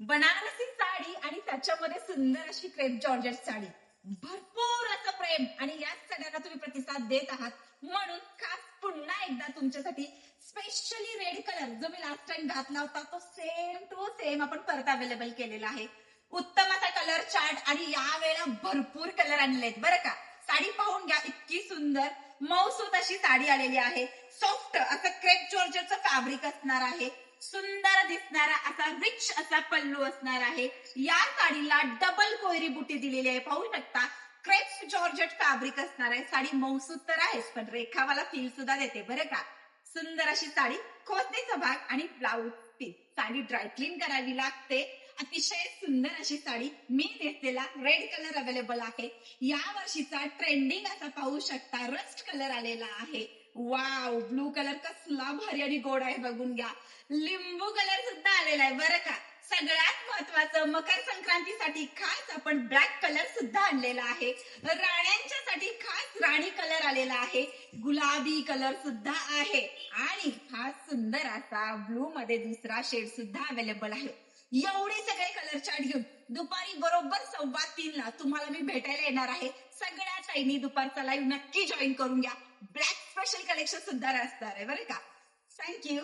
बनारसी साडी आणि त्याच्यामध्ये सुंदर अशी क्रेप जॉर्जेट साडी, भरपूर असं प्रेम आणि याच सगळ्यांना तुम्ही प्रतिसाद देत आहात, म्हणून खास पुन्हा एकदा तुमच्यासाठी स्पेशली रेड कलर जो मी लास्ट टाइम घातला होता तो सेम टू सेम आपण परत अवेलेबल केलेला आहे. उत्तम असा कलर चार्ट आणि यावेळेला भरपूर कलर आणलेत बरं का. साडी पाहून घ्या, इतकी सुंदर मौसूत अशी साडी आलेली आहे. सॉफ्ट असं क्रेप जॉर्जेटचं फॅब्रिक असणार आहे. सुंदर दिसणारा असा रिच असा पल्लू असणार आहे. या साडीला डबल कोयरी बुटी दिलेली आहे, पाहू शकता. क्रेप जॉर्जेट फॅब्रिक असणार आहे. साडी मौसूद तर आहेच, पण रेखावाला फील सुद्धा देते बरं का. सुंदर अशी साडी, खोचणीचा भाग आणि ब्लाऊज पीस. साडी ड्रायक्लीन करावी लागते. अतिशय सुंदर अशी साडी मी नेसलेला रेड कलर अवेलेबल आहे. या वर्षीचा ट्रेंडिंग असा पाहू शकता रस्ट कलर आलेला आहे. वाव, ब्लू कलर कसला भारी आणि गोड आहे बघून घ्या. लिंबू कलर सुद्धा आलेला आहे बरं का. सगळ्यात महत्वाचं मकर संक्रांतीसाठी खास आपण ब्लॅक कलर सुद्धा आणलेला आहे. राण्यांच्यासाठी खास राणी कलर आलेला आहे. गुलाबी कलर सुद्धा आहे आणि हा सुंदर असा ब्लू मध्ये दुसरा शेड सुद्धा अवेलेबल आहे. एवढे सगळे कलर चार्ट घेऊन दुपारी बरोबर 3:15 तुम्हाला मी भेटायला येणार आहे. सगळ्या ताईंनी दुपारचा लाईव्ह नक्की जॉईन करून घ्या. ब्लॅक स्पेशल कलेक्शन सुद्धा असणार आहे बरं का. थँक्यू.